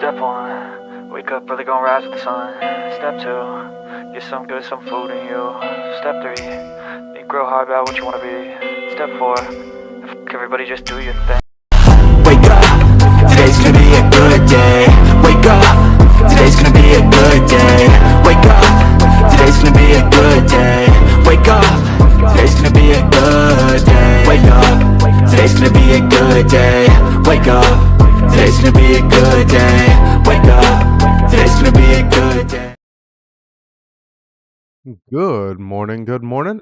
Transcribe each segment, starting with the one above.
Step one, wake up early, gonna rise with the sun. Step two, get some good, some food in you. Step three, think real hard about what you wanna be. Step four, everybody just do your thing. Wake up, today's gonna be a good day. Wake up, today's gonna be a good day. Wake up, today's gonna be a good day. Wake up, today's gonna be a good day. Wake up, today's gonna be a good day. Wake up, today's gonna be a good day. Wake up, today's gonna be a good day. Good morning,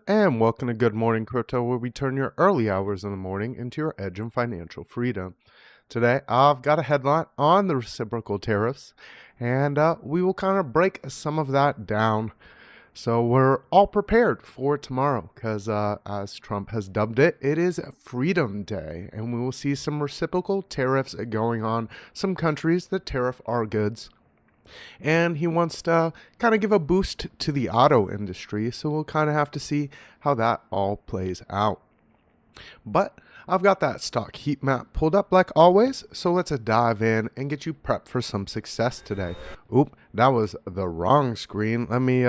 and welcome to Good Morning Crypto, where we turn your early hours in the morning into your edge and financial freedom. Today, I've got a headline on the reciprocal tariffs, and we will kind of break some of that down. So we're all prepared for tomorrow because, as Trump has dubbed it, it is Freedom Day, and we will see some reciprocal tariffs going on some countries that tariff our goods. And he wants to kind of give a boost to the auto industry, so we'll kind of have to see how that all plays out. But I've got that stock heat map pulled up like always, so let's dive in and get you prepped for some success today. Oop, that was the wrong screen. Let me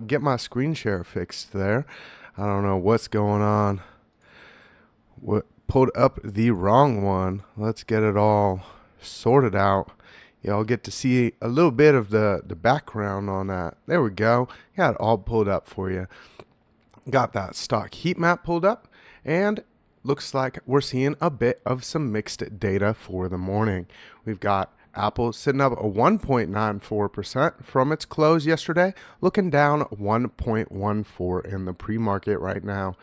get my screen share fixed there. I don't know what's going on. What pulled up the wrong one? Let's get it all sorted out. Y'all get to see a little bit of the background on that. There we go. Got it all pulled up for you. Got that stock heat map pulled up, and looks like we're seeing a bit of some mixed data for the morning. We've got Apple sitting up 1.94% from its close yesterday, looking down 1.14 in the pre-market right now.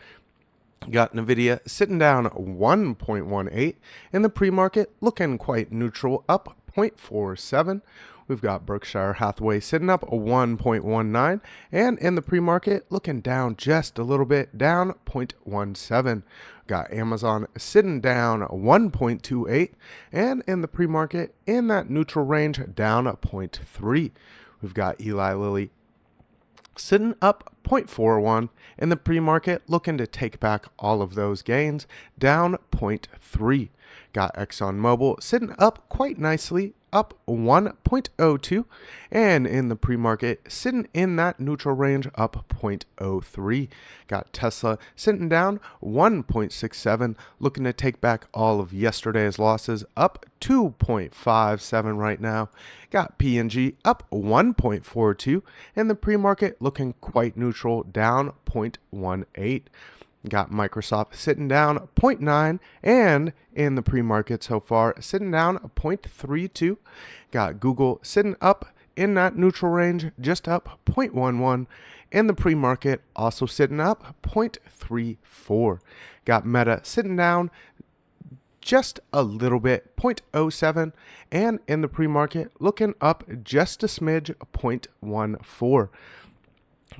Got Nvidia sitting down 1.18 in the pre-market, looking quite neutral, up 0.47. We've got Berkshire Hathaway sitting up 1.19, and in the pre-market looking down just a little bit, down 0.17. Got Amazon sitting down 1.28, and in the pre-market in that neutral range, down 0.3. We've got Eli Lilly sitting up 0.41 in the pre-market, looking to take back all of those gains, down 0.3. Got ExxonMobil sitting up quite nicely, up 1.02, and in the pre-market sitting in that neutral range, up 0.03. Got Tesla sitting down 1.67, looking to take back all of yesterday's losses, up 2.57 right now. Got P&G up 1.42, and the pre-market looking quite neutral, down 0.18. Got Microsoft sitting down 0.9, and in the pre-market so far sitting down 0.32. Got Google sitting up in that neutral range, just up 0.11. In the pre-market also sitting up 0.34. Got Meta sitting down just a little bit, 0.07, and in the pre-market looking up just a smidge, 0.14.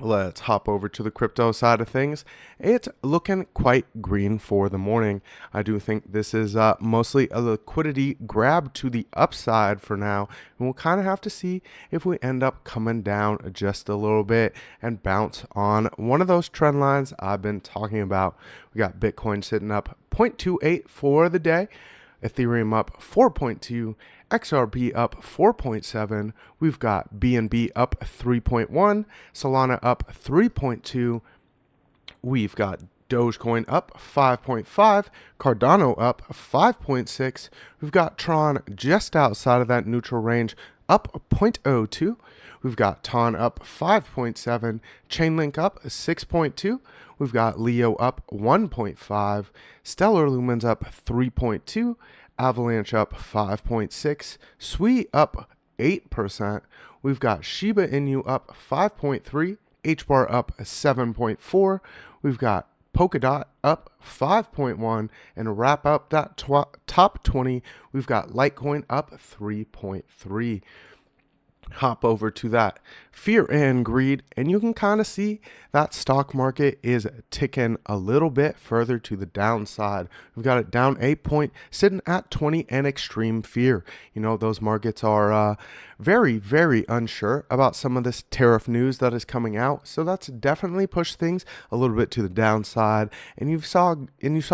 Let's hop over to the crypto side of things. It's looking quite green for the morning. I do think this is mostly a liquidity grab to the upside for now. And we'll kind of have to see if we end up coming down just a little bit and bounce on one of those trend lines I've been talking about. We got Bitcoin sitting up 0.28 for the day. Ethereum up 4.2, XRP up 4.7, we've got BNB up 3.1, Solana up 3.2, we've got Dogecoin up 5.5, Cardano up 5.6, we've got Tron just outside of that neutral range, up 0.02, we've got TON up 5.7, Chainlink up 6.2, we've got Leo up 1.5, Stellar Lumens up 3.2, Avalanche up 5.6, Sui up 8%, we've got Shiba Inu up 5.3, HBAR up 7.4, we've got Polkadot up 5.1, and to wrap up that top 20, we've got Litecoin up 3.3. Hop over to that fear and greed, and you can kind of see that stock market is ticking a little bit further to the downside. We've got it down 8 point, sitting at 20 and extreme fear. You know, those markets are very, very unsure about some of this tariff news that is coming out. So that's definitely pushed things a little bit to the downside. And you saw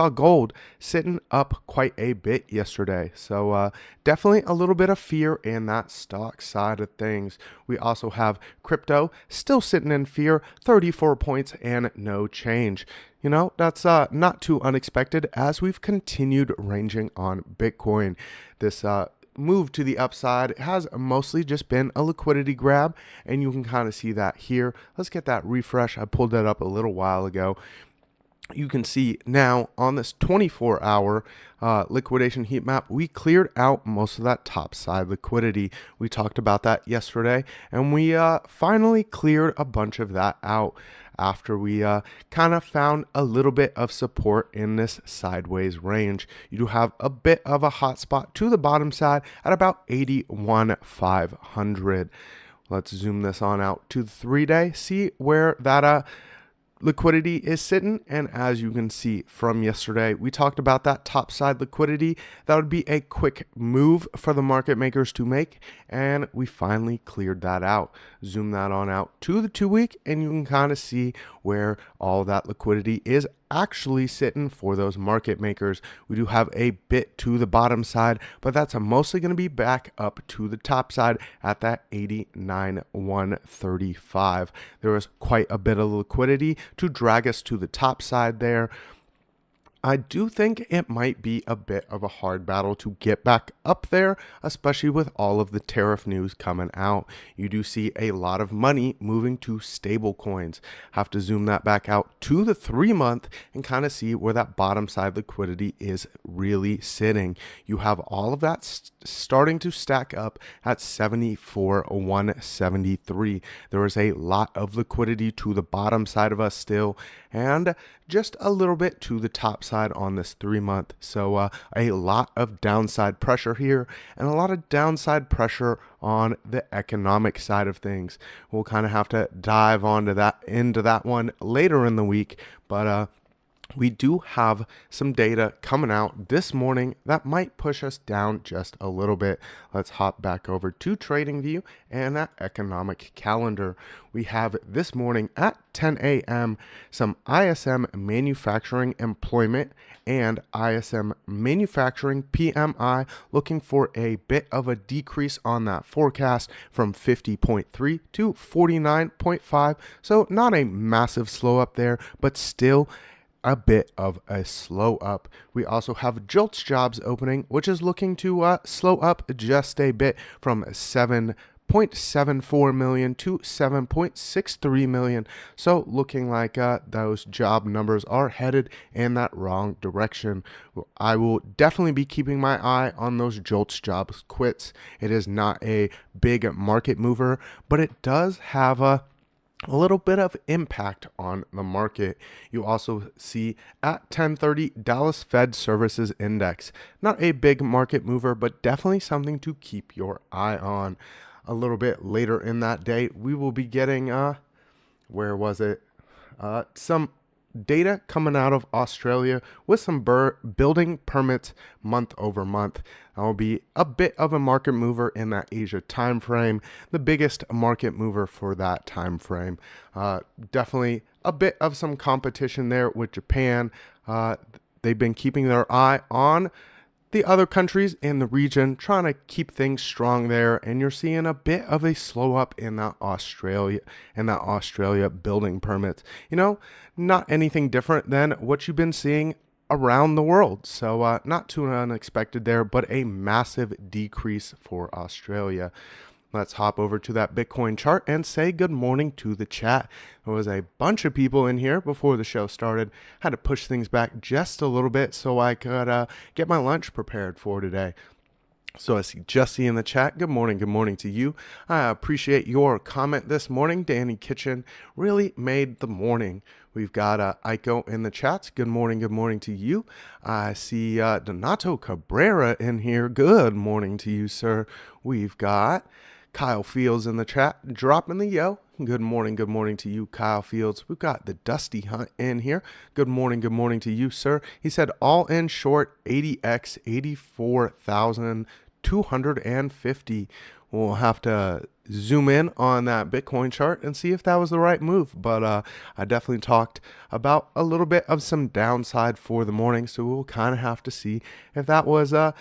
gold sitting up quite a bit yesterday. So definitely a little bit of fear in that stock side of things. We also have crypto still sitting in fear, 34 points and no change. That's not too unexpected as we've continued ranging on Bitcoin. This move to the upside has mostly just been a liquidity grab, and you can kind of see that here. Let's get that refresh. I pulled that up a little while ago. You can see now on this 24-hour liquidation heat map, we cleared out most of that top side liquidity. We talked about that yesterday, and we finally cleared a bunch of that out after we kind of found a little bit of support in this sideways range. You do have a bit of a hot spot to the bottom side at about 81,500. Let's zoom this on out to the 3-day, see where that liquidity is sitting. And as you can see from yesterday, we talked about that top side liquidity. That would be a quick move for the market makers to make, and we finally cleared that out. Zoom that on out to the 2-week, and you can kind of see where all that liquidity is actually sitting for those market makers. We do have a bit to the bottom side, but that's mostly going to be back up to the top side at that 89,135. There is quite a bit of liquidity to drag us to the top side there. I do think it might be a bit of a hard battle to get back up there, especially with all of the tariff news coming out. You do see a lot of money moving to stable coins. Have to zoom that back out to the 3-month and kind of see where that bottom side liquidity is really sitting. You have all of that starting to stack up at 74,173. There is a lot of liquidity to the bottom side of us still, and just a little bit to the top side on this 3-month. So a lot of downside pressure here, and a lot of downside pressure on the economic side of things. We'll kind of have to dive into that one later in the week, but we do have some data coming out this morning that might push us down just a little bit. Let's hop back over to TradingView and that economic calendar. We have this morning at 10 a.m. some ISM manufacturing employment and ISM manufacturing PMI, looking for a bit of a decrease on that forecast from 50.3 to 49.5. So not a massive slow up there, but still a bit of a slow up. We also have JOLTS jobs opening, which is looking to slow up just a bit from 7.74 million to 7.63 million. So looking like those job numbers are headed in that wrong direction. I will definitely be keeping my eye on those JOLTS jobs quits. It is not a big market mover, but it does have a little bit of impact on the market. You also see at 10:30 Dallas Fed Services Index. Not a big market mover, but definitely something to keep your eye on. A little bit later in that day, we will be getting some data coming out of Australia with some building permits month over month. That will be a bit of a market mover in that Asia time frame, the biggest market mover for that time frame. Definitely a bit of some competition there with Japan. They've been keeping their eye on the other countries in the region, trying to keep things strong there, and you're seeing a bit of a slow up in that Australia building permits. Not anything different than what you've been seeing around the world. So not too unexpected there, but a massive decrease for Australia. Let's hop over to that Bitcoin chart and say good morning to the chat. There was a bunch of people in here before the show started. Had to push things back just a little bit so I could get my lunch prepared for today. So I see Jesse in the chat. Good morning to you. I appreciate your comment this morning. Danny Kitchen really made the morning. We've got Aiko in the chats. Good morning to you. I see Donato Cabrera in here. Good morning to you, sir. We've got Kyle Fields in the chat, dropping the yo. Good morning to you, Kyle Fields. We've got the Dusty Hunt in here. Good morning to you, sir. He said all in short 80x 84,250. We'll have to zoom in on that Bitcoin chart and see if that was the right move. But I definitely talked about a little bit of some downside for the morning, so we'll kind of have to see if that was the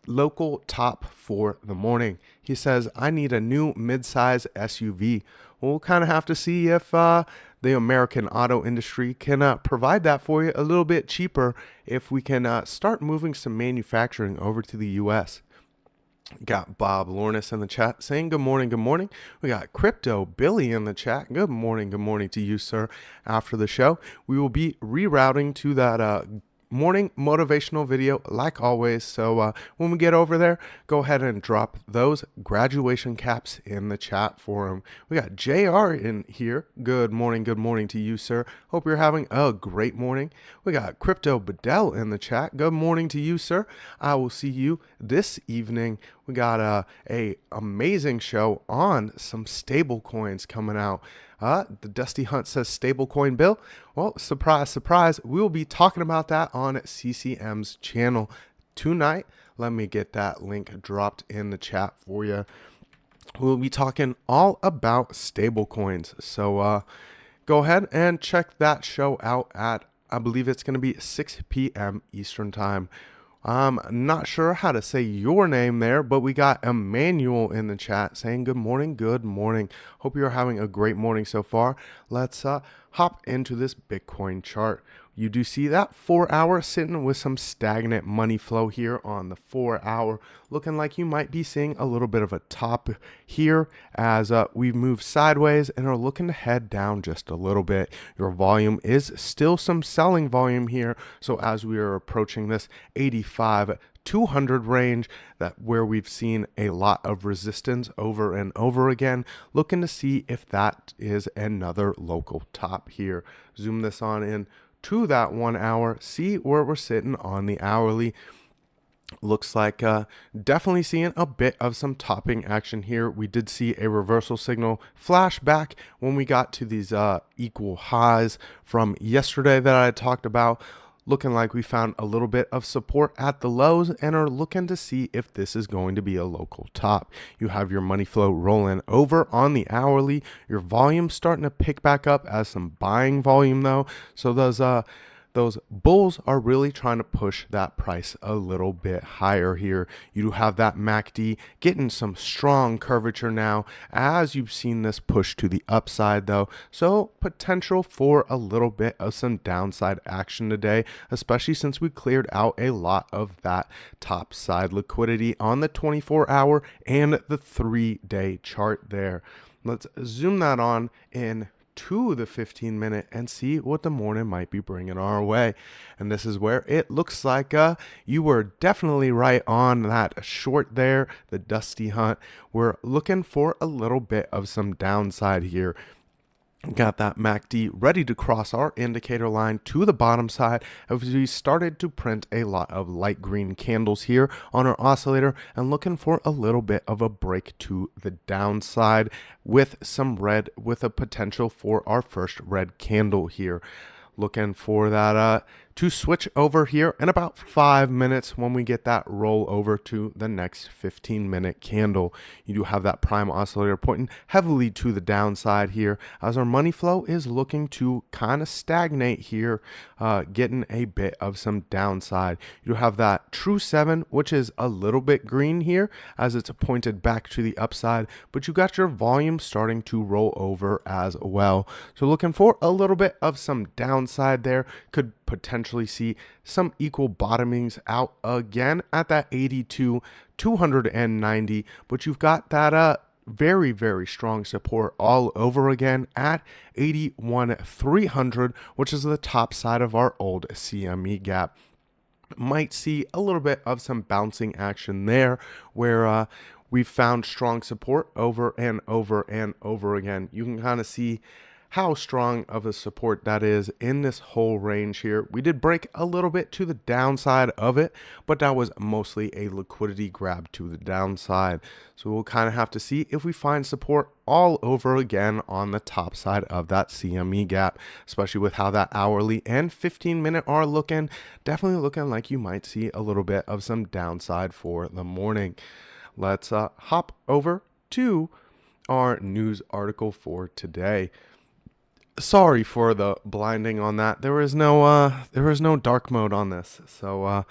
local top for the morning. He says, I need a new mid-size SUV. We'll kind of have to see if the American auto industry can provide that for you a little bit cheaper if we can start moving some manufacturing over to the U.S. Got Bob Lornis in the chat saying good morning, good morning. We got Crypto Billy in the chat. Good morning to you, sir. After the show, we will be rerouting to that morning motivational video like always. So when we get over there, go ahead and drop those graduation caps in the chat for him. We got JR in here. Good morning to you, sir. Hope you're having a great morning. We got Crypto Bedell in the chat. Good morning to you, sir. I will see you this evening. We got a amazing show on some stable coins coming out. The Dusty Hunt says stablecoin bill. Well, surprise, surprise. We will be talking about that on CCM's channel tonight. Let me get that link dropped in the chat for you. We'll be talking all about stablecoins. So go ahead and check that show out at, I believe it's going to be 6 p.m. Eastern time. I'm not sure how to say your name there, but we got Emmanuel in the chat saying good morning, good morning. Hope you're having a great morning so far. Let's hop into this Bitcoin chart. You do see that 4 hour sitting with some stagnant money flow here on the 4 hour, looking like you might be seeing a little bit of a top here as we move sideways and are looking to head down just a little bit. Your volume is still some selling volume here. So as we are approaching this 85-200 range, that where we've seen a lot of resistance over and over again, looking to see if that is another local top here. Zoom this on in to that 1 hour, see where we're sitting on the hourly. Looks like definitely seeing a bit of some topping action here. We did see a reversal signal flash back when we got to these equal highs from yesterday that I talked about. Looking like we found a little bit of support at the lows and are looking to see if this is going to be a local top. You have your money flow rolling over on the hourly. Your volume starting to pick back up as some buying volume though. So those bulls are really trying to push that price a little bit higher here. You do have that MACD getting some strong curvature now as you've seen this push to the upside though. So potential for a little bit of some downside action today, especially since we cleared out a lot of that top side liquidity on the 24 hour and the 3-day chart there. Let's zoom that on in to the 15-minute and see what the morning might be bringing our way. And this is where it looks like you were definitely right on that short there, the Dusty Hunt. We're looking for a little bit of some downside here. Got that MACD ready to cross our indicator line to the bottom side as we started to print a lot of light green candles here on our oscillator and looking for a little bit of a break to the downside with some red, with a potential for our first red candle here. Looking for that to switch over here in about 5 minutes when we get that roll over to the next 15-minute candle. You do have that prime oscillator pointing heavily to the downside here as our money flow is looking to kind of stagnate here, getting a bit of some downside. You do have that true 7, which is a little bit green here as it's pointed back to the upside, but you got your volume starting to roll over as well. So looking for a little bit of some downside there. Could potentially see some equal bottomings out again at that 82 290, but you've got that very, very strong support all over again at 81 300, which is the top side of our old CME gap. Might see a little bit of some bouncing action there where we've found strong support over and over and over again. You can kind of see how strong of a support that is in this whole range here. We did break a little bit to the downside of it, but that was mostly a liquidity grab to the downside. So we'll kind of have to see if we find support all over again on the top side of that CME gap, especially with how that hourly and 15-minute are looking. Definitely looking like you might see a little bit of some downside for the morning. let's hop over to our news article for today. Sorry for the blinding on that. There was no dark mode on this, so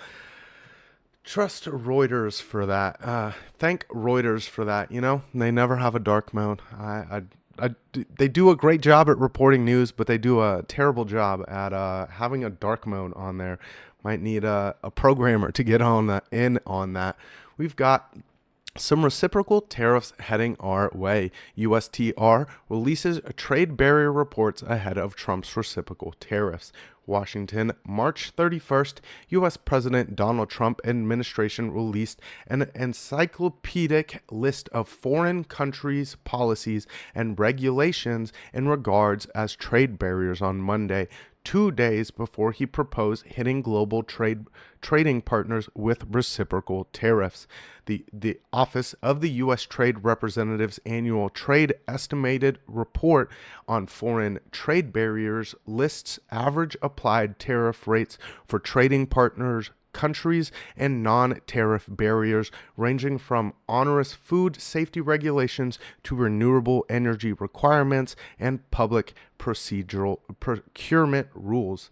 trust Reuters for that. Thank Reuters for that. They never have a dark mode. They do a great job at reporting news, but they do a terrible job at having a dark mode on there. Might need a programmer to get on that. We've got some reciprocal tariffs heading our way. USTR releases trade barrier reports ahead of Trump's reciprocal tariffs. Washington, March 31st, U.S. President Donald Trump administration released an encyclopedic list of foreign countries' policies and regulations in regards as trade barriers on Monday, 2 days before he proposed hitting global trading partners with reciprocal tariffs. The Office of the U.S. Trade Representative's annual Trade Estimated Report on Foreign Trade Barriers lists average applied tariff rates for trading partners, countries, and non-tariff barriers ranging from onerous food safety regulations to renewable energy requirements and public procurement rules.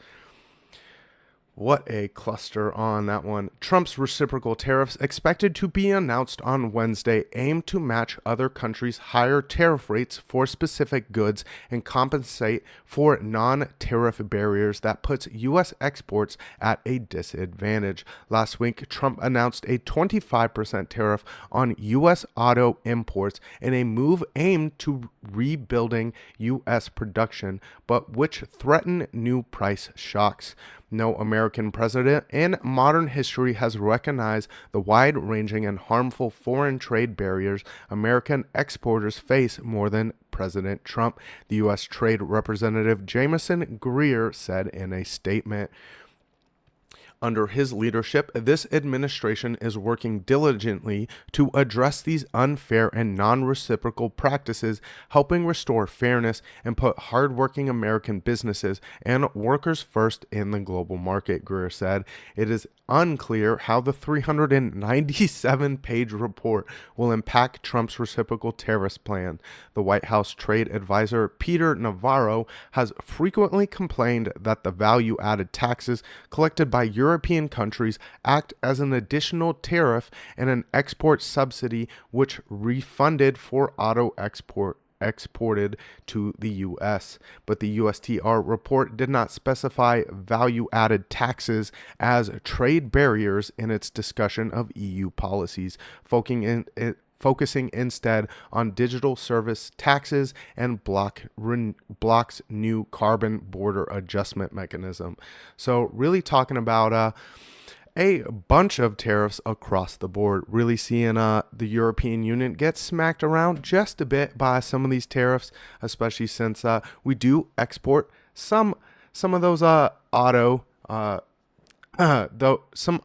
What a cluster on that one. Trump's reciprocal tariffs expected to be announced on Wednesday aim to match other countries' higher tariff rates for specific goods and compensate for non-tariff barriers that puts U.S. exports at a disadvantage. Last week, Trump announced a 25% tariff on U.S. auto imports in a move aimed to rebuilding U.S. production, but which threatened new price shocks. No American president in modern history has recognized the wide-ranging and harmful foreign trade barriers American exporters face more than President Trump, the U.S. Trade Representative Jamieson Greer said in a statement. Under his leadership, this administration is working diligently to address these unfair and non-reciprocal practices, helping restore fairness and put hardworking American businesses and workers first in the global market, Greer said. It is unclear how the 397-page report will impact Trump's reciprocal tariffs plan. The White House trade advisor Peter Navarro has frequently complained that the value-added taxes collected by European countries act as an additional tariff and an export subsidy which refunded for auto exported to the U.S. But the USTR report did not specify value-added taxes as trade barriers in its discussion of EU policies, focusing instead on digital service taxes and blocks new carbon border adjustment mechanism. So really talking about a bunch of tariffs across the board, really seeing the European Union get smacked around just a bit by some of these tariffs, especially since we do export some of those some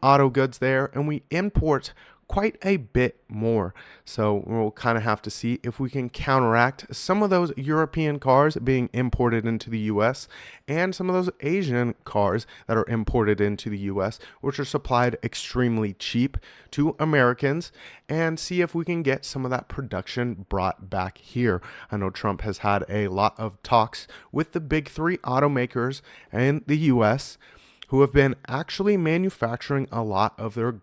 auto goods there, and we import quite a bit more. So we'll kind of have to see if we can counteract some of those European cars being imported into the U.S. and some of those Asian cars that are imported into the U.S., which are supplied extremely cheap to Americans, and see if we can get some of that production brought back here. I know Trump has had a lot of talks with the big three automakers in the U.S. who have been actually manufacturing a lot of their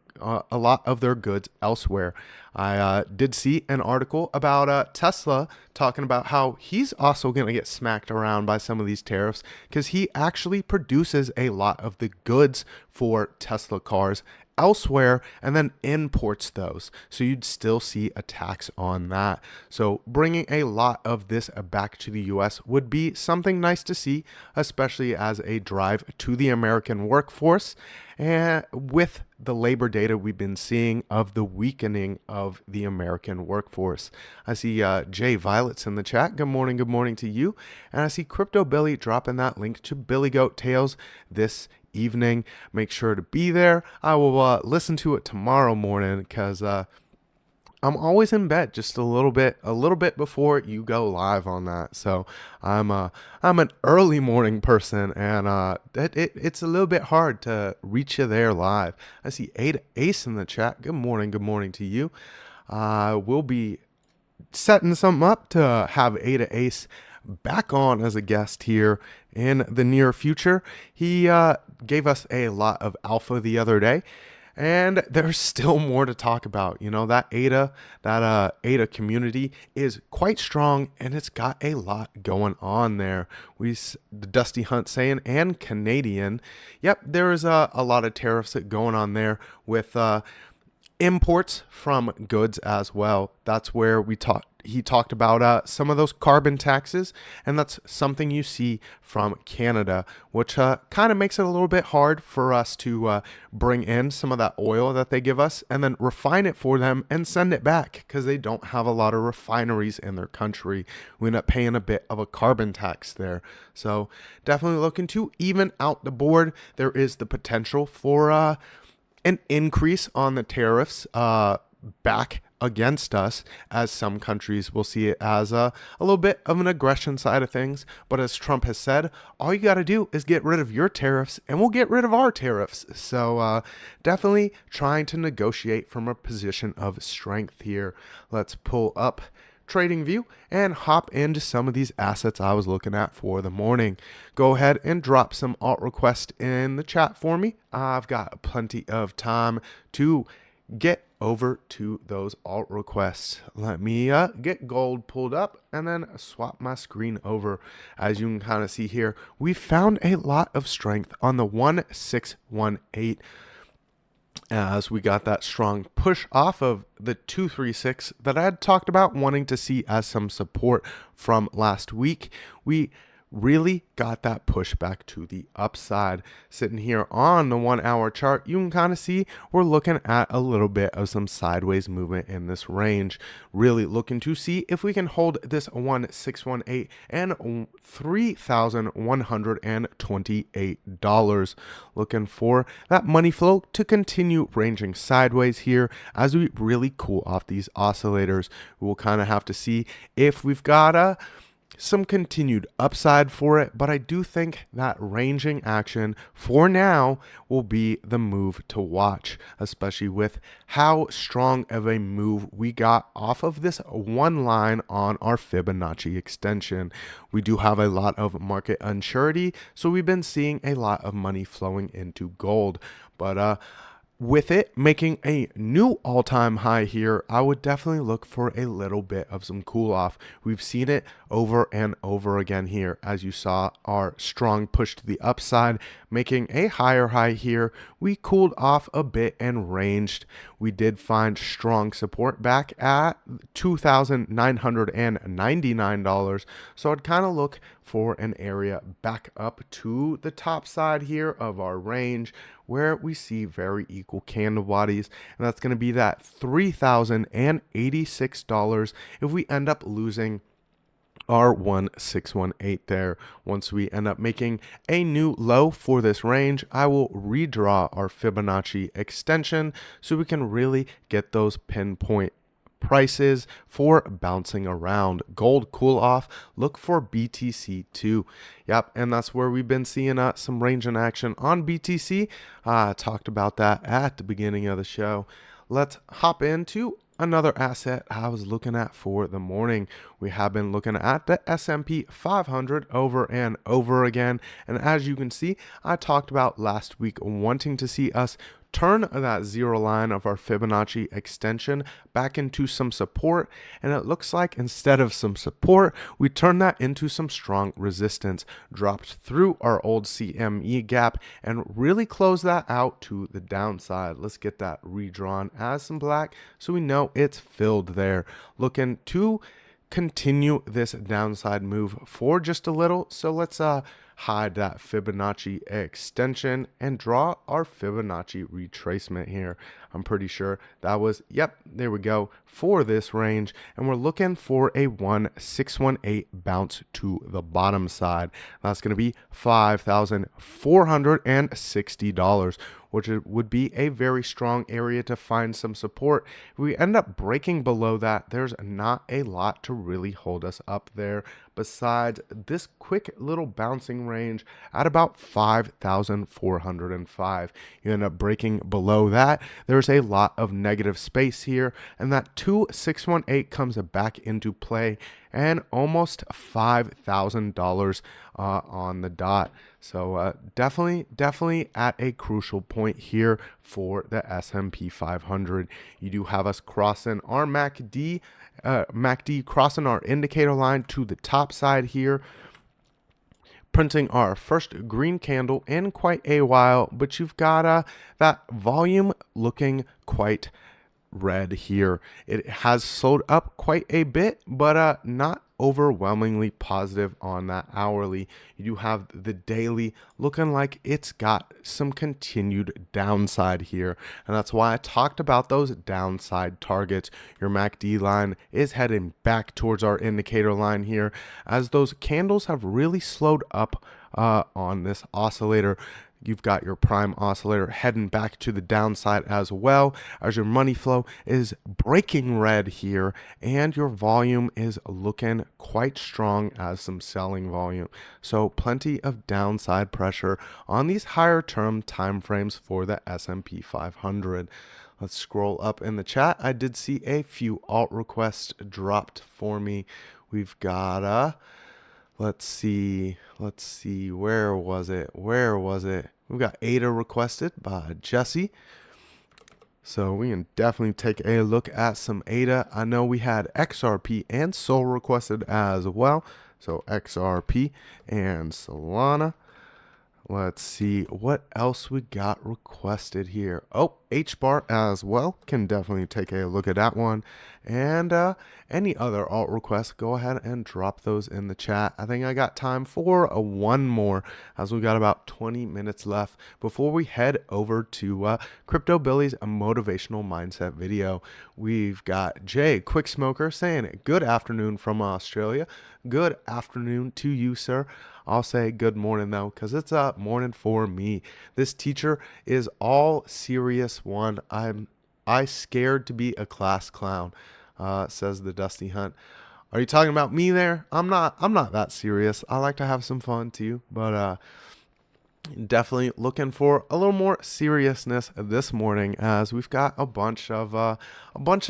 goods elsewhere. I did see an article about Tesla talking about how he's also going to get smacked around by some of these tariffs because he actually produces a lot of the goods for Tesla cars elsewhere and then imports those. So you'd still see a tax on that. So bringing a lot of this back to the US would be something nice to see, especially as a drive to the American workforce. And with the labor data we've been seeing of the weakening of the American workforce. I see Jay Violet's in the chat. Good morning to you. And I see Crypto Billy dropping that link to Billy Goat Tales this evening. Make sure to be there. I will listen to it tomorrow morning because I'm always in bed just a little bit before you go live on that. So I'm an early morning person, and it's a little bit hard to reach you there live. I see Ace in the chat. Good morning to you. We'll be setting something up to have Ada Ace back on as a guest here in the near future. He gave us a lot of alpha the other day, and there's still more to talk about. You know, that Ada community is quite strong, and it's got a lot going on there. The Dusty Hunt saying, and Canadian. Yep, there is a lot of tariffs going on there with imports from goods as well. That's where he talked about some of those carbon taxes, and that's something you see from Canada, which kind of makes it a little bit hard for us to bring in some of that oil that they give us and then refine it for them and send it back, because they don't have a lot of refineries in their country. We end up paying a bit of a carbon tax there. So definitely looking to even out the board. There is the potential for an increase on the tariffs back against us, as some countries will see it as a little bit of an aggression side of things. But as Trump has said, all you got to do is get rid of your tariffs and we'll get rid of our tariffs. So definitely trying to negotiate from a position of strength here. Let's pull up TradingView and hop into some of these assets I was looking at for the morning. Go ahead and drop some alt requests in the chat for me. I've got plenty of time to get over to those alt requests. Let me get gold pulled up and then swap my screen over. As you can kind of see here, we found a lot of strength on the 1618 as we got that strong push off of the 236 that I had talked about wanting to see as some support from last week. We really got that push back to the upside. Sitting here on the 1 hour chart, you can kind of see we're looking at a little bit of some sideways movement in this range. Really looking to see if we can hold this 1618 and $3,128. Looking for that money flow to continue ranging sideways here as we really cool off these oscillators. We'll kind of have to see if we've got some continued upside for it, but I do think that ranging action for now will be the move to watch, especially with how strong of a move we got off of this one line on our Fibonacci extension. We do have a lot of market uncertainty, so we've been seeing a lot of money flowing into gold, but with it making a new all-time high here, I would definitely look for a little bit of some cool off. We've seen it over and over again here, as you saw our strong push to the upside, making a higher high here. We cooled off a bit and ranged. We did find strong support back at $2,999. So I'd kind of look for an area back up to the top side here of our range, where we see very equal candle bodies, and that's going to be that $3,086 if we end up losing our 1618 there. Once we end up making a new low for this range, I will redraw our Fibonacci extension so we can really get those pinpoint prices for bouncing around. Gold cool off, look for BTC too. Yep, and that's where we've been seeing some range in action on BTC. I talked about that at the beginning of the show. Let's hop into another asset I was looking at for the morning. We have been looking at the S&P 500 over and over again, and as you can see, I talked about last week wanting to see us turn that zero line of our Fibonacci extension back into some support, and it looks like instead of some support, we turned that into some strong resistance, dropped through our old CME gap, and really closed that out to the downside. Let's get that redrawn as some black so we know it's filled there. Looking to continue this downside move for just a little, so let's hide that Fibonacci extension and draw our Fibonacci retracement here. I'm pretty sure that was, yep, there we go, for this range, and we're looking for a 1618 bounce to the bottom side. That's going to be $5,460, which would be a very strong area to find some support. If we end up breaking below that, there's not a lot to really hold us up there besides this quick little bouncing range at about 5,405. You end up breaking below that. There's a lot of negative space here, and that 2618 comes back into play and almost $5,000 on the dot. So definitely at a crucial point here for the S&P 500. You do have us crossing our MACD crossing our indicator line to the top side here, printing our first green candle in quite a while, but you've got that volume looking quite red here. It has slowed up quite a bit, but not overwhelmingly positive on that hourly. You do have the daily looking like it's got some continued downside here, and that's why I talked about those downside targets. Your MACD line is heading back towards our indicator line here, as those candles have really slowed up on this oscillator. You've got your prime oscillator heading back to the downside as well, as your money flow is breaking red here, and your volume is looking quite strong as some selling volume. So plenty of downside pressure on these higher term time frames for the S&P 500. Let's scroll up in the chat. I did see a few alt requests dropped for me. We've got let's see, where was it? We've got ADA requested by Jesse. So we can definitely take a look at some ADA. I know we had XRP and SOL requested as well. So XRP and Solana. Let's see what else we got requested here. Oh, HBAR as well. Can definitely take a look at that one. And any other alt requests, go ahead and drop those in the chat. I think I got time for one more, as we got about 20 minutes left before we head over to Crypto Billy's motivational mindset video. We've got Jay Quick Smoker saying good afternoon from Australia. Good afternoon to you, sir. I'll say good morning though, because it's a morning for me. This teacher is all serious one. I scared to be a class clown, says the Dusty Hunt. Are you talking about me there? I'm not that serious. I like to have some fun too, but definitely looking for a little more seriousness this morning, as we've got a bunch of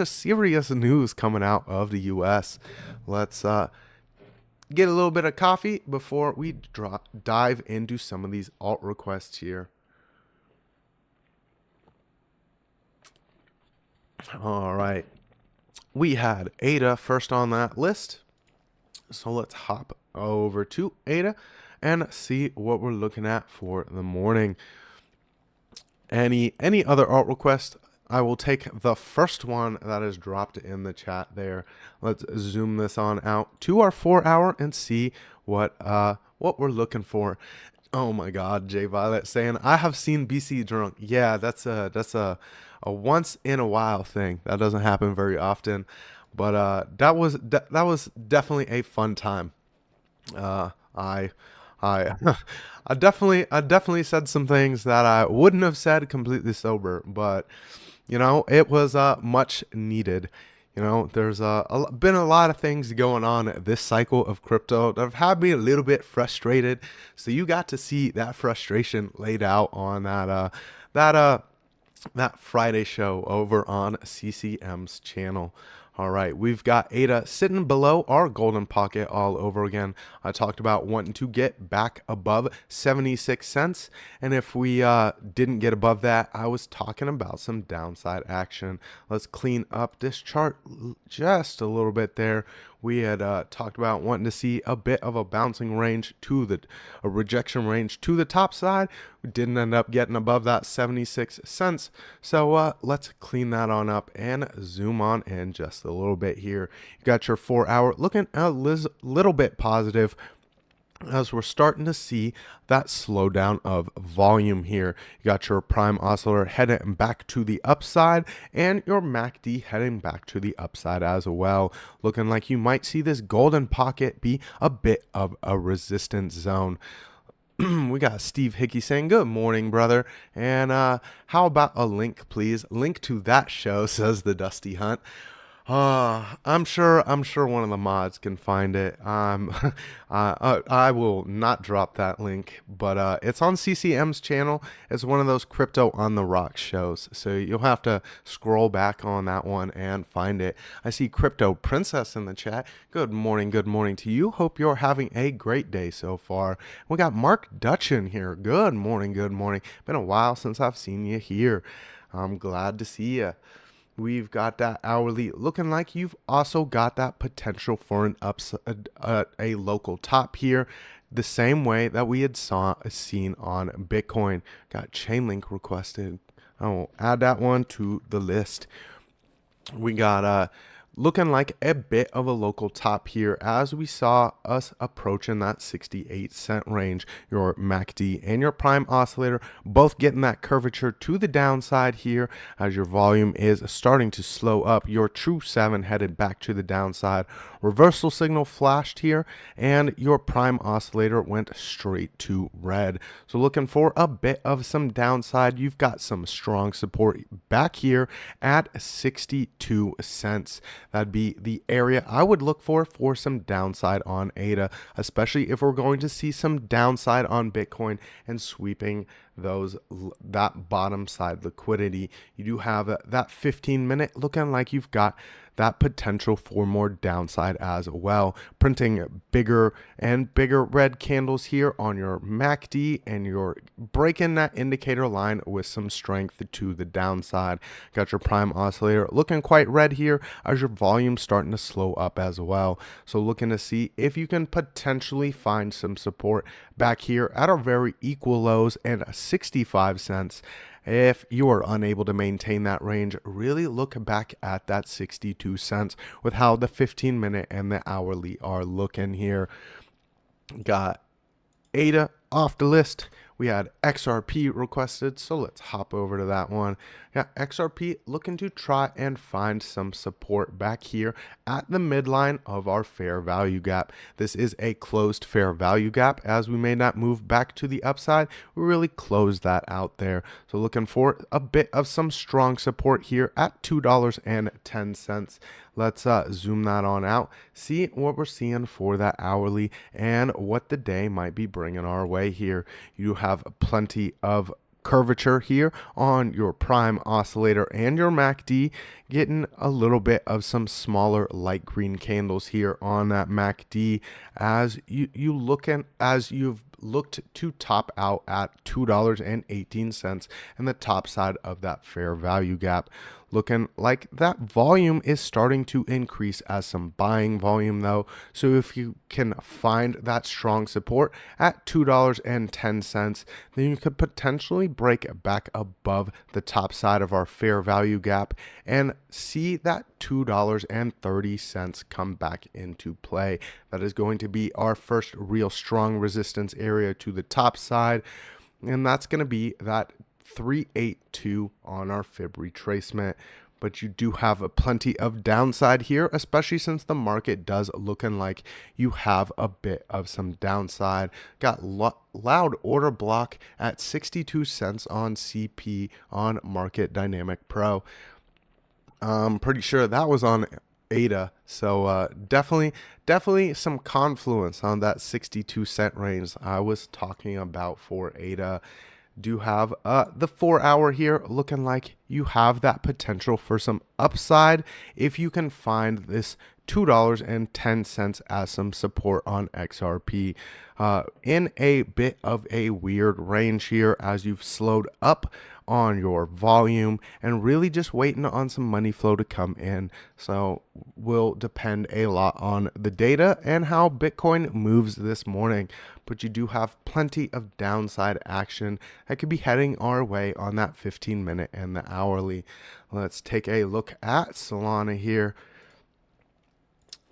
serious news coming out of the US. Let's get a little bit of coffee before we dive into some of these alt requests here. All right. We had ADA first on that list. So let's hop over to ADA and see what we're looking at for the morning. Any other alt requests? I will take the first one that is dropped in the chat there. Let's zoom this on out to our 4 hour and see what we're looking for. Oh my God, Jay Violet saying I have seen BC drunk. Yeah, that's a once in a while thing. That doesn't happen very often, but that was definitely a fun time. I definitely said some things that I wouldn't have said completely sober, but you know, it was much needed. You know, there's been a lot of things going on this cycle of crypto that have had me a little bit frustrated. So you got to see that frustration laid out on that Friday show over on CCM's channel. All right, we've got ADA sitting below our golden pocket all over again. I talked about wanting to get back above 76 cents. And if we didn't get above that, I was talking about some downside action. Let's clean up this chart just a little bit there. We had talked about wanting to see a bit of a bouncing range to a rejection range to the top side. We didn't end up getting above that 76 cents. So let's clean that on up and zoom on in just a little bit here. You got your 4 hour looking a little bit positive, as we're starting to see that slowdown of volume here. You got your prime oscillator heading back to the upside, and your MACD heading back to the upside as well. Looking like you might see this golden pocket be a bit of a resistance zone. We got Steve Hickey saying, good morning, brother. And how about a link, please? Link to that show, says the Dusty Hunt. I'm sure one of the mods can find it. I will not drop that link, but it's on CCM's channel. It's one of those Crypto on the Rocks shows, so you'll have to scroll back on that one and find it. I see Crypto Princess in the chat. Good morning to you. Hope you're having a great day so far. We got Mark Dutchin here. Good morning, good morning. Been a while since I've seen you here. I'm glad to see you. We've got that hourly looking like you've also got that potential for an a local top here, the same way that we had seen on Bitcoin. Got Chainlink requested. I will add that one to the list. We got looking like a bit of a local top here as we saw us approaching that 68-cent range. Your MACD and your prime oscillator both getting that curvature to the downside here as your volume is starting to slow up. Your true 7 headed back to the downside. Reversal signal flashed here and your prime oscillator went straight to red. So looking for a bit of some downside. You've got some strong support back here at 62 cents. That'd be the area I would look for some downside on ADA, especially if we're going to see some downside on Bitcoin and sweeping that bottom side liquidity. You do have that 15-minute looking like you've got that potential for more downside as well. Printing bigger and bigger red candles here on your MACD, and you're breaking that indicator line with some strength to the downside. Got your prime oscillator looking quite red here as your volume starting to slow up as well. So looking to see if you can potentially find some support back here at our very equal lows and 65 cents. If you are unable to maintain that range, really look back at that 62 cents with how the 15-minute and the hourly are looking here. Got ADA off the list. We had XRP requested, so let's hop over to that one. Yeah, XRP looking to try and find some support back here at the midline of our fair value gap. This is a closed fair value gap. As we may not move back to the upside, we really closed that out there. So looking for a bit of some strong support here at $2.10. Let's zoom that on out, see what we're seeing for that hourly and what the day might be bringing our way here. You have plenty of curvature here on your prime oscillator and your MACD, getting a little bit of some smaller light green candles here on that MACD as you've looked to top out at $2.18 and the top side of that fair value gap. Looking like that volume is starting to increase as some buying volume though. So if you can find that strong support at $2.10, then you could potentially break back above the top side of our fair value gap and see that $2.30 come back into play. That is going to be our first real strong resistance area to the top side, and that's going to be that 382 on our fib retracement. But you do have plenty of downside here, especially since the market does looking like you have a bit of some downside. Got loud order block at 62 cents on CP on Market Dynamic Pro. I'm pretty sure that was on ADA, so definitely some confluence on that 62 cent range I was talking about for ADA. Do have the 4 hour here looking like you have that potential for some upside if you can find this $2.10 as some support on XRP in a bit of a weird range here as you've slowed up on your volume and really just waiting on some money flow to come in. So will depend a lot on the data and how Bitcoin moves this morning, but you do have plenty of downside action that could be heading our way on that 15-minute and the hourly. Let's take a look at Solana here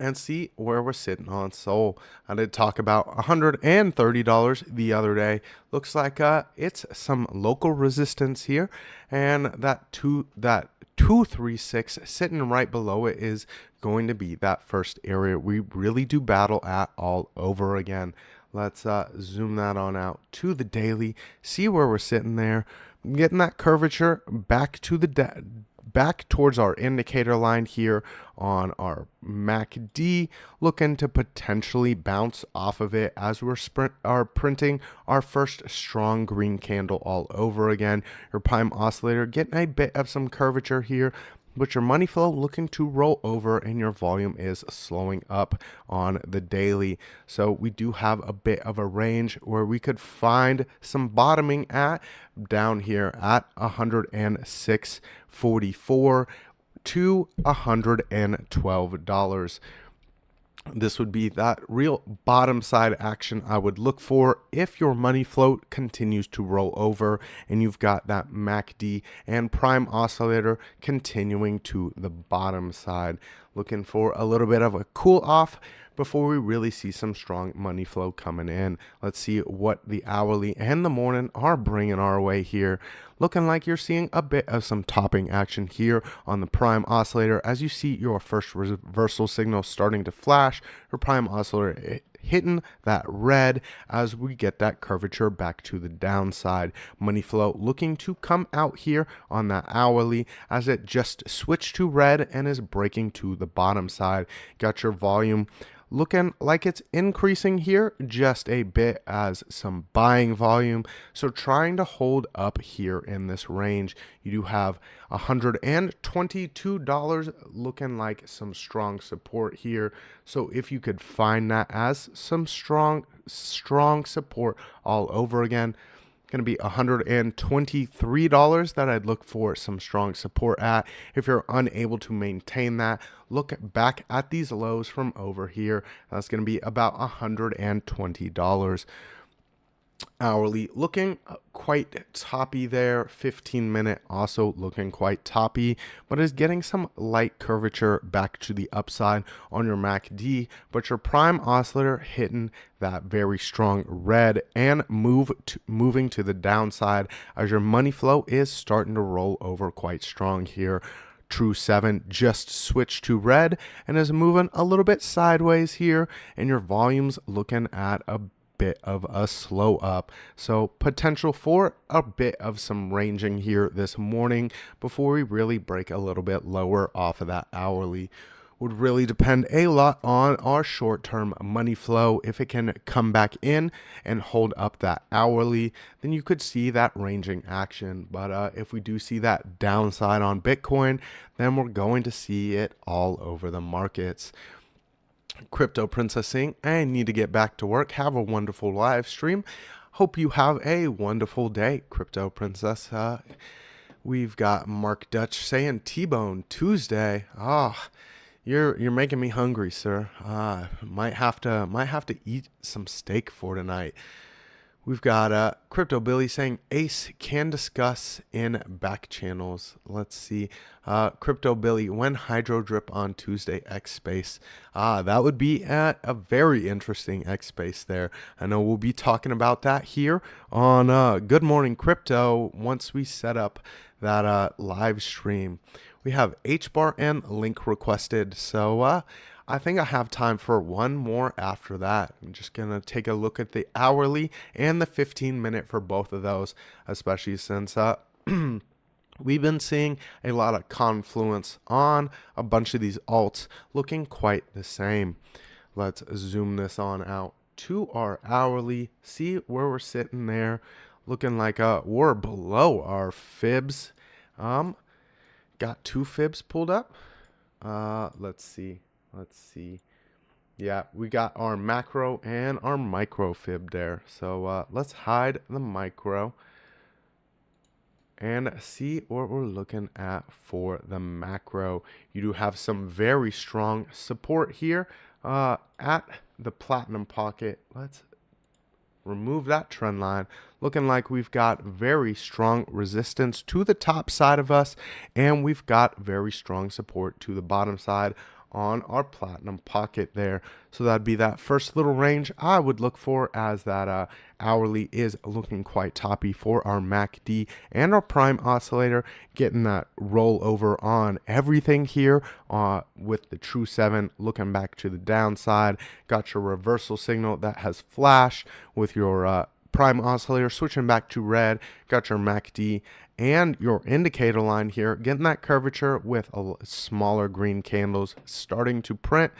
and see where we're sitting on Sol. I did talk about $130 the other day. Looks like it's some local resistance here, and that 236 sitting right below it is going to be that first area we really do battle at all over again. Let's zoom that on out to the daily, see where we're sitting there, getting that curvature back to the back towards our indicator line here on our MACD, looking to potentially bounce off of it as we're printing our first strong green candle all over again. Your prime oscillator getting a bit of some curvature here, but your money flow looking to roll over and your volume is slowing up on the daily. So we do have a bit of a range where we could find some bottoming at down here at 106.44 to $112. This would be that real bottom side action I would look for if your money float continues to roll over and you've got that MACD and prime oscillator continuing to the bottom side. Looking for a little bit of a cool off before we really see some strong money flow coming in. Let's see what the hourly and the morning are bringing our way here. Looking like you're seeing a bit of some topping action here on the prime oscillator as you see your first reversal signal starting to flash. Your prime oscillator hitting that red as we get that curvature back to the downside. Money flow looking to come out here on that hourly as it just switched to red and is breaking to the bottom side. Got your volume looking like it's increasing here just a bit as some buying volume. So trying to hold up here in this range. You do have $122 looking like some strong support here. So if you could find that as some strong support all over again, going to be $123 that I'd look for some strong support at. If you're unable to maintain that, look back at these lows from over here. That's going to be about $120. Hourly looking quite toppy there. 15-minute also looking quite toppy, but is getting some light curvature back to the upside on your MACD. But your prime oscillator hitting that very strong red and moving to the downside as your money flow is starting to roll over quite strong here. True 7 just switched to red and is moving a little bit sideways here, and your volume's looking at a bit of a slow up. So potential for a bit of some ranging here this morning before we really break a little bit lower off of that hourly. Would really depend a lot on our short-term money flow. If it can come back in and hold up that hourly, then you could see that ranging action. But if we do see that downside on Bitcoin, then we're going to see it all over the markets. Crypto Princessing, I need to get back to work. Have a wonderful live stream. Hope you have a wonderful day, Crypto Princess. We've got Mark Dutch saying T-Bone Tuesday. You're making me hungry, sir. Might have to eat some steak for tonight. We've got Crypto Billy saying Ace can discuss in back channels. Let's see. Crypto Billy, when Hydro Drip on Tuesday X Space. That would be a very interesting X Space there. I know we'll be talking about that here on Good Morning Crypto once we set up that live stream. We have HBAR and link requested. So I think I have time for one more after that. I'm just going to take a look at the hourly and the 15-minute for both of those, especially since we've been seeing a lot of confluence on a bunch of these alts looking quite the same. Let's zoom this on out to our hourly, see where we're sitting there. Looking like we're below our fibs. Got two fibs pulled up. Let's see. Yeah, we got our macro and our micro fib there. So let's hide the micro and see what we're looking at for the macro. You do have some very strong support here at the platinum pocket. Let's remove that trend line. Looking like we've got very strong resistance to the top side of us, and we've got very strong support to the bottom side on our platinum pocket there. So that'd be that first little range I would look for, as that hourly is looking quite toppy for our MACD and our prime oscillator, getting that rollover on everything here with the True 7 looking back to the downside. Got your reversal signal that has flashed with your prime oscillator switching back to red. Got your MACD and your indicator line here, getting that curvature with smaller green candles starting to print,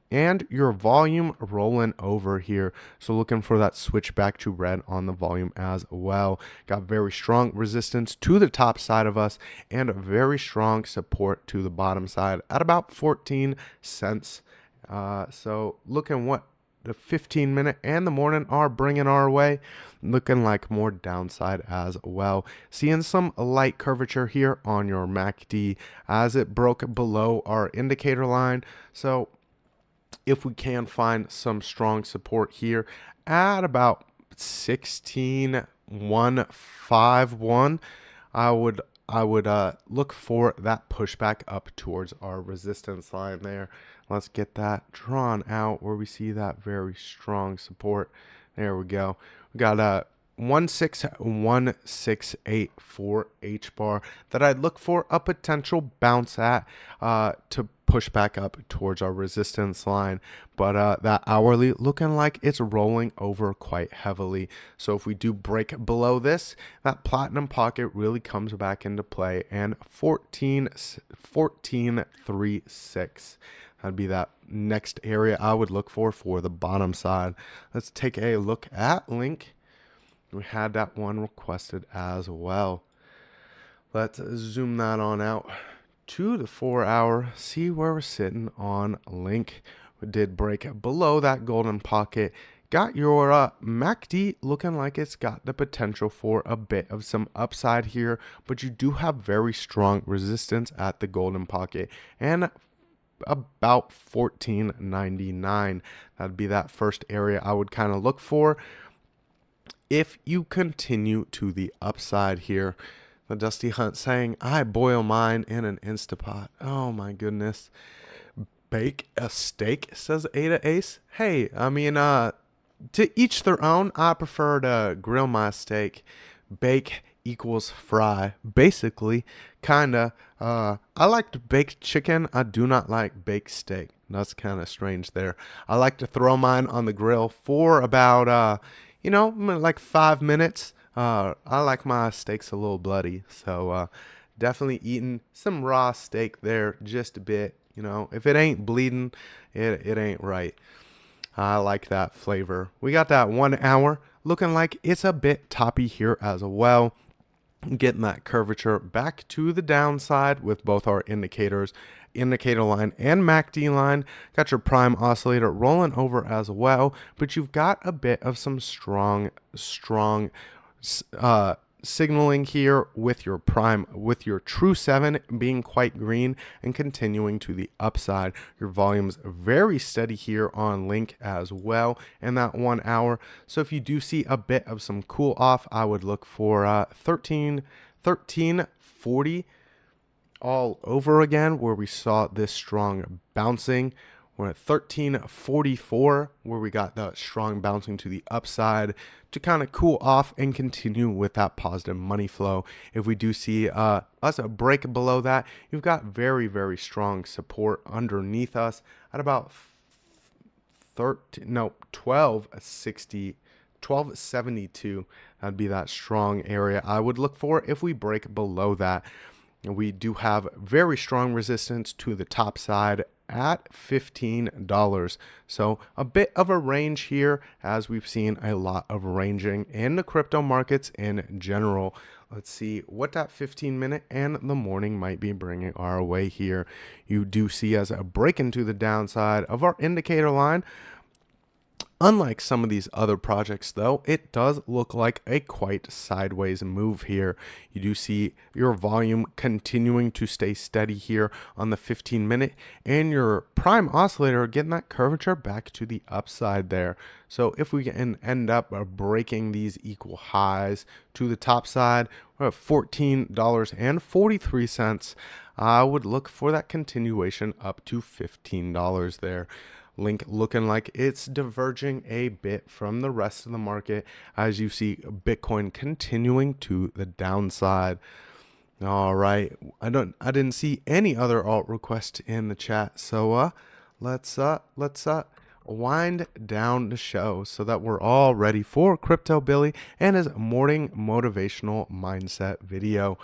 and your volume rolling over here. So looking for that switch back to red on the volume as well. Got very strong resistance to the top side of us and a very strong support to the bottom side at about 14 cents. So looking what the 15-minute and the morning are bringing our way, looking like more downside as well. Seeing some light curvature here on your MACD as it broke below our indicator line. So if we can find some strong support here at about 16,151, I would look for that pushback up towards our resistance line there. Let's get that drawn out where we see that very strong support. There we go. We got a 16164 H bar that I'd look for a potential bounce at to push back up towards our resistance line. But that hourly looking like it's rolling over quite heavily. So if we do break below this, that platinum pocket really comes back into play, and 14.36. That'd be that next area I would look for the bottom side. Let's take a look at Link. We had that one requested as well. Let's zoom that on out to the 4 hour, see where we're sitting on Link. We did break below that golden pocket. Got your MACD looking like it's got the potential for a bit of some upside here, but you do have very strong resistance at the golden pocket and about 14.99. That'd be that first area I would kind of look for. If you continue to the upside here, the Dusty Hunt saying, I boil mine in an Instapot. Oh my goodness. Bake a steak, says Ada Ace. Hey, I mean, to each their own. I prefer to grill my steak. Bake equals fry. Basically, kinda. I like to bake chicken. I do not like baked steak. That's kind of strange there. I like to throw mine on the grill for about, like 5 minutes. I like my steaks a little bloody, so definitely eating some raw steak there just a bit. If it ain't bleeding, it ain't right. I like that flavor. We got that 1 hour looking like it's a bit toppy here as well. Getting that curvature back to the downside with both our indicator line and MACD line. Got your prime oscillator rolling over as well, but you've got a bit of some strong signaling here with your true 7 being quite green and continuing to the upside. Your volume's very steady here on Link as well in that 1 hour. So if you do see a bit of some cool off, I would look for 1340 all over again, where we saw this strong bouncing. We're at 1344, where we got that strong bouncing to the upside to kind of cool off and continue with that positive money flow. If we do see us a break below that, you've got very, very strong support underneath us at about 1272. That'd be that strong area I would look for if we break below that. We do have very strong resistance to the top side at $15. So a bit of a range here, as we've seen a lot of ranging in the crypto markets in general. Let's see what that 15-minute and the morning might be bringing our way here. You do see as a break into the downside of our indicator line. Unlike some of these other projects, though, it does look like a quite sideways move here. You do see your volume continuing to stay steady here on the 15-minute, and your prime oscillator getting that curvature back to the upside there. So if we can end up breaking these equal highs to the top side, we're at $14.43. I would look for that continuation up to $15 there. Link looking like it's diverging a bit from the rest of the market as you see Bitcoin continuing to the downside. All right, I didn't see any other alt request in the chat, so let's wind down the show so that we're all ready for Crypto Billy and his morning motivational mindset video.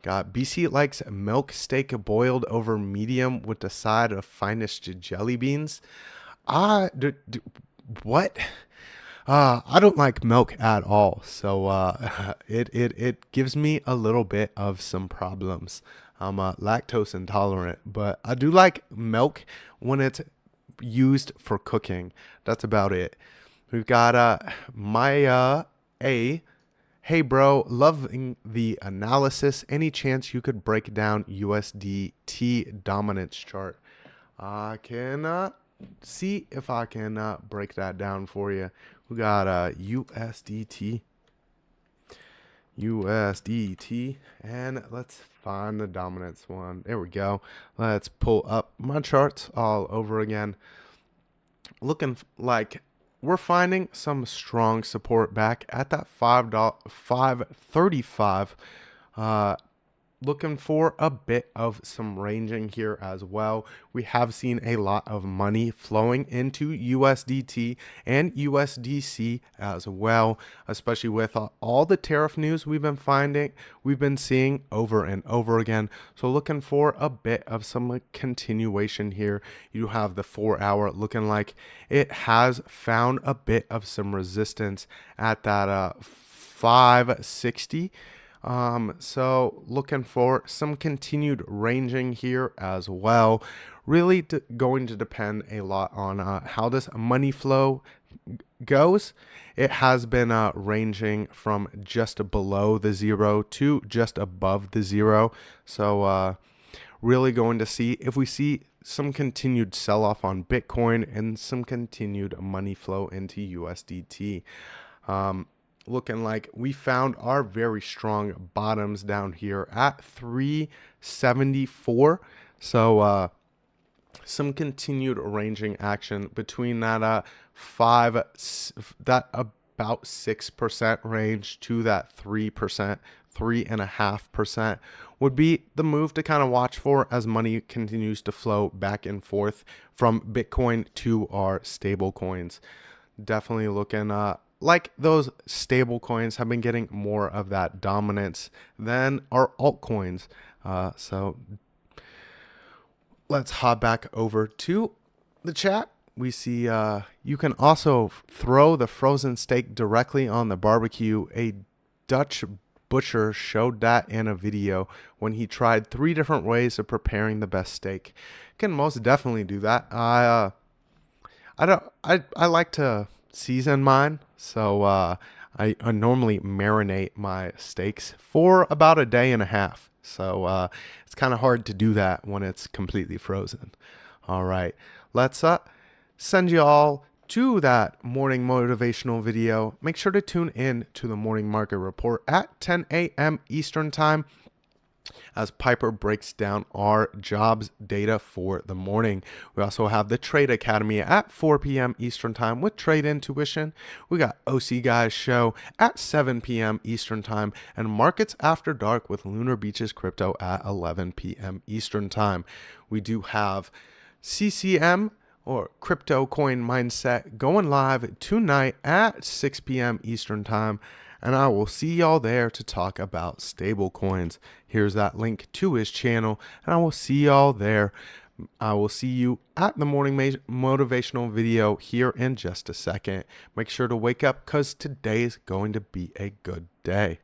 Got BC likes milk steak boiled over medium with the side of finest jelly beans. What? I don't like milk at all, so it gives me a little bit of some problems. I'm lactose intolerant, but I do like milk when it's used for cooking. That's about it. We've got Maya A. Hey bro, loving the analysis. Any chance you could break down USDT dominance chart? I can see if I can break that down for you. We got USDT, and let's find the dominance one. There we go. Let's pull up my charts all over again. Looking like we're finding some strong support back at that $5.35. Looking for a bit of some ranging here as well. We have seen a lot of money flowing into USDT and USDC as well, especially with all the tariff news we've been seeing over and over again. So looking for a bit of some continuation here. You have the 4-hour looking like it has found a bit of some resistance at that 560. So looking for some continued ranging here as well. Really going to depend a lot on how this money flow goes. It has been ranging from just below the zero to just above the zero. So really going to see if we see some continued sell-off on Bitcoin and some continued money flow into USDT. Looking like we found our very strong bottoms down here at 374. So some continued ranging action between that about 6% range to that 3%, 3.5% would be the move to kind of watch for as money continues to flow back and forth from Bitcoin to our stable coins. Definitely looking like those stable coins have been getting more of that dominance than our altcoins. So let's hop back over to the chat. We see you can also throw the frozen steak directly on the barbecue. A Dutch butcher showed that in a video when he tried 3 different ways of preparing the best steak. Can most definitely do that. I like to season mine, so I normally marinate my steaks for about a day and a half. So it's kind of hard to do that when it's completely frozen. All right, let's send you all to that morning motivational video. Make sure to tune in to the morning market report at 10 a.m. Eastern time as Piper breaks down our jobs data for the morning. We also have the Trade Academy at 4 p.m. Eastern time with Trade Intuition. We got OC Guys show at 7 p.m. Eastern time and Markets After Dark with Lunar Beaches Crypto at 11 p.m. Eastern time. We do have CCM or Crypto Coin Mindset going live tonight at 6 p.m. Eastern time. And I will see y'all there to talk about stable coins. Here's that link to his channel, and I will see y'all there. I will see you at the morning motivational video here in just a second. Make sure to wake up because today is going to be a good day.